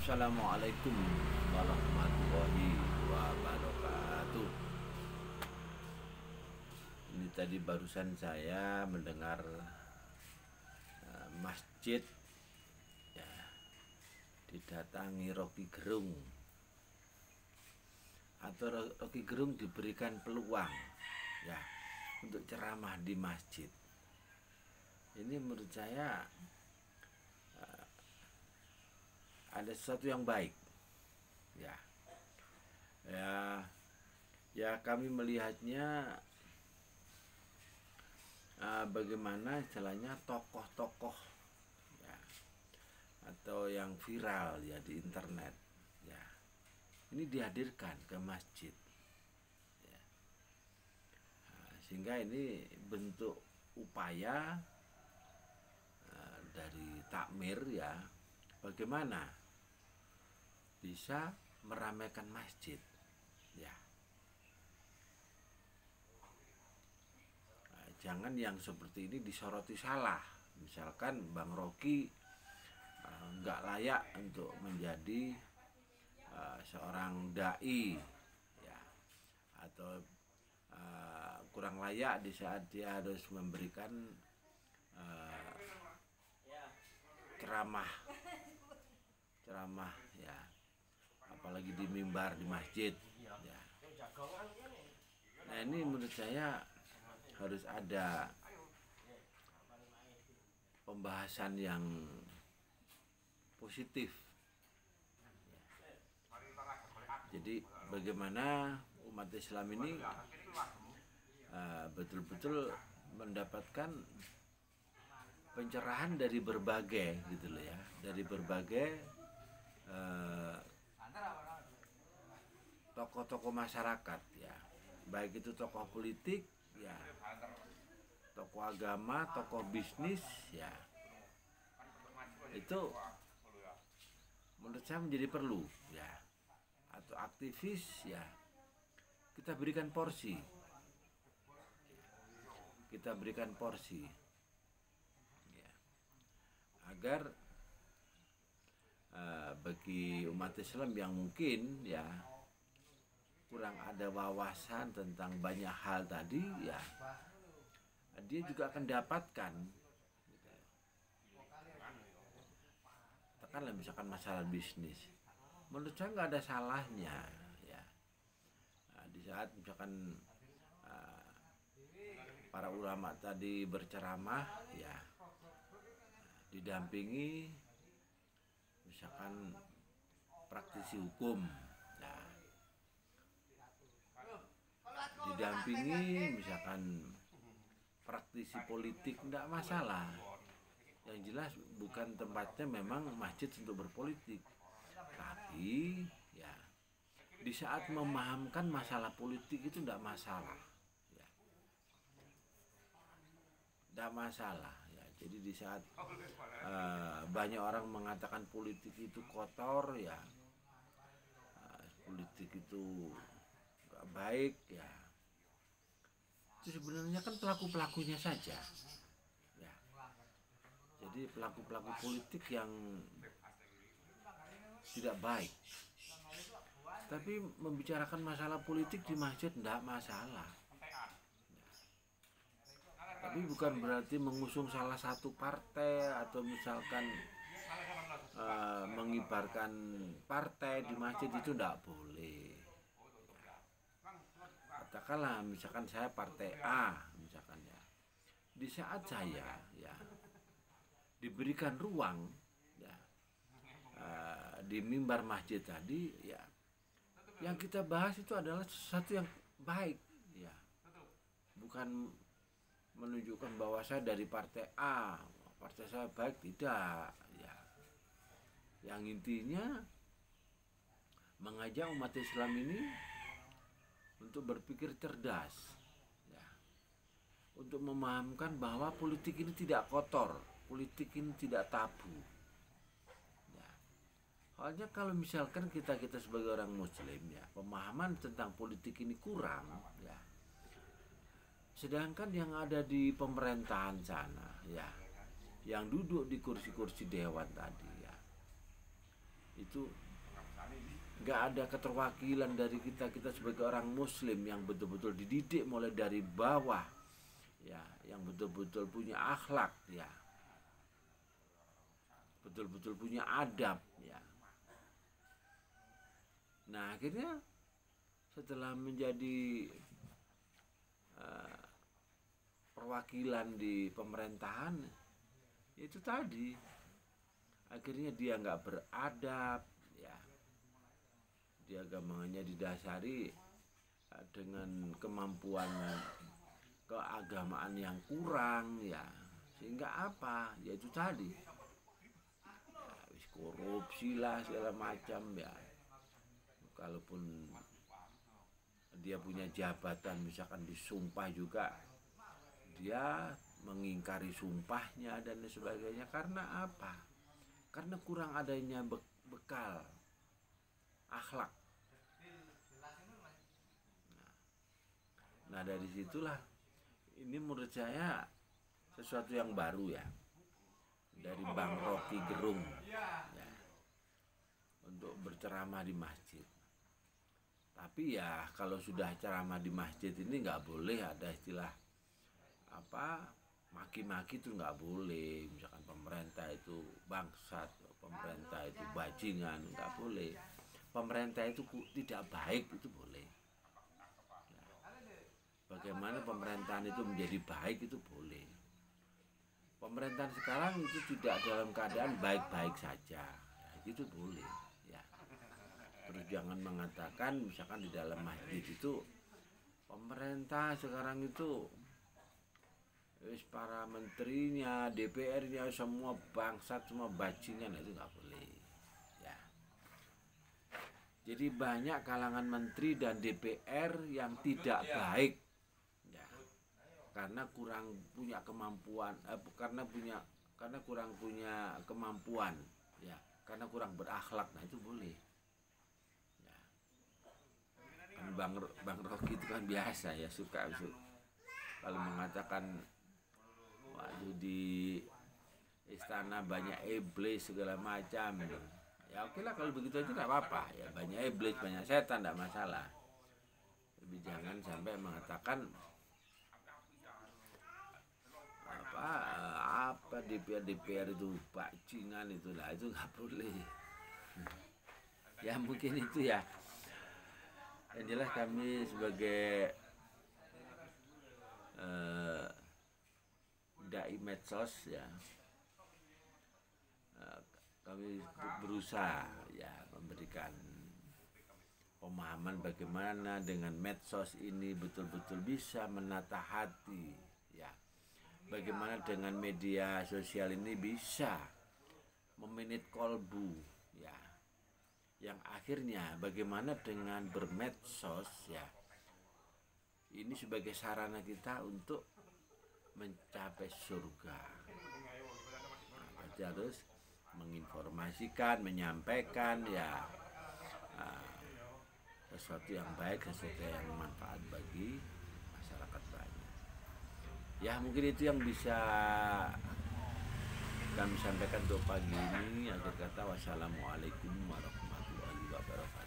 Assalamualaikum warahmatullahi wabarakatuh. Ini tadi barusan saya mendengar masjid ya, didatangi Rocky Gerung, atau Rocky Gerung diberikan peluang ya untuk ceramah di masjid. Ini menurut saya ada sesuatu yang baik ya. Kami melihatnya bagaimana istilahnya tokoh-tokoh ya, atau yang viral ya di internet ya, ini dihadirkan ke masjid ya. Sehingga ini bentuk upaya dari takmir ya, bagaimana bisa meramaikan masjid ya. Jangan yang seperti ini disoroti salah. Misalkan Bang Rocky nggak layak untuk menjadi seorang dai ya, atau kurang layak di saat dia harus memberikan ceramah ya, apalagi di mimbar di masjid ya. Nah, ini menurut saya harus ada pembahasan yang positif ya. Jadi bagaimana umat Islam ini betul-betul mendapatkan pencerahan dari berbagai gitu loh ya, dari berbagai tokoh-tokoh masyarakat ya, baik itu tokoh politik ya, tokoh agama, tokoh bisnis ya. Itu menurut saya menjadi perlu ya, atau aktivis ya, kita berikan porsi, ya, agar bagi umat Islam yang mungkin ya kurang ada wawasan tentang banyak hal tadi ya, dia juga akan dapatkan gitu. Katakanlah misalkan masalah bisnis, menurut saya nggak ada salahnya ya, di saat misalkan para ulama tadi berceramah ya, didampingi misalkan praktisi hukum ya, didampingi misalkan praktisi politik, tidak masalah. Yang jelas bukan tempatnya memang masjid untuk berpolitik, tapi ya di saat memahamkan masalah politik itu tidak masalah ya, tidak masalah ya. Jadi di saat banyak orang mengatakan politik itu kotor ya, politik itu gak baik ya, itu sebenarnya kan pelaku-pelakunya saja ya. Jadi pelaku-pelaku politik yang tidak baik, tapi membicarakan masalah politik di masjid tidak masalah ya. Tapi bukan berarti mengusung salah satu partai atau misalkan mengibarkan partai di masjid, itu tidak boleh. Katakanlah misalkan saya partai A misalkan ya, di saat saya ya diberikan ruang ya di mimbar masjid tadi ya, yang kita bahas itu adalah sesuatu yang baik ya, bukan menunjukkan bahwa saya dari partai A, partai saya baik, tidak ya. Yang intinya mengajak umat Islam ini untuk berpikir cerdas ya, untuk memahamkan bahwa politik ini tidak kotor, politik ini tidak tabu ya. Halnya kalau misalkan kita sebagai orang muslim ya, pemahaman tentang politik ini kurang ya, sedangkan yang ada di pemerintahan sana ya, yang duduk di kursi-kursi dewan tadi ya, itu nggak ada keterwakilan dari kita sebagai orang muslim yang betul-betul dididik mulai dari bawah ya, yang betul-betul punya akhlak ya, betul-betul punya adab ya. Nah akhirnya setelah menjadi perwakilan di pemerintahan, itu tadi akhirnya dia nggak beradab ya, dia agamanya didasari dengan kemampuan keagamaan yang kurang ya, sehingga apa ya itu tadi ya, korupsi lah segala macam ya. Kalaupun dia punya jabatan misalkan disumpah juga, dia mengingkari sumpahnya dan sebagainya. Karena apa? Karena kurang adanya bekal akhlak. Nah dari situlah ini menurut saya sesuatu yang baru ya dari Bang Rocky Gerung ya, untuk berceramah di masjid. Tapi ya kalau sudah ceramah di masjid ini nggak boleh ada istilah apa maki-maki, itu nggak boleh. Misalkan pemerintah itu bangsat, pemerintah itu bajingan, nggak boleh. Pemerintah itu tidak baik, itu boleh ya. Bagaimana pemerintahan itu menjadi baik, itu boleh. Pemerintahan sekarang itu tidak dalam keadaan baik-baik saja ya, itu boleh ya. Terus jangan mengatakan misalkan di dalam masjid itu pemerintah sekarang itu para menterinya, DPR-nya semua bangsat, semua bajingan, itu nggak boleh ya. Jadi banyak kalangan menteri dan DPR yang tidak baik ya, karena kurang punya kemampuan, karena kurang punya kemampuan ya, karena kurang berakhlak. Nah itu boleh ya. Kan Bang Rocky itu kan biasa ya, suka kalau mengatakan waduh di istana banyak iblis segala macam ya, oke lah kalau begitu aja nggak apa-apa ya, banyak iblis banyak setan nggak masalah. Tapi jangan sampai mengatakan apa DPR itu bajingan, itulah itu nggak boleh ya. Mungkin itu ya yang jelas kami sebagai dai medsos ya, kami berusaha ya memberikan pemahaman bagaimana dengan medsos ini betul-betul bisa menata hati ya, bagaimana dengan media sosial ini bisa memenit kolbu ya, yang akhirnya bagaimana dengan bermedsos ya, ini sebagai sarana kita untuk mencapai surga. Nah, kita harus menginformasikan, menyampaikan ya sesuatu yang baik, sesuatu yang bermanfaat bagi masyarakat banyak. Ya mungkin itu yang bisa kami sampaikan untuk pagi ini. Akhir kata wassalamualaikum warahmatullahi wabarakatuh.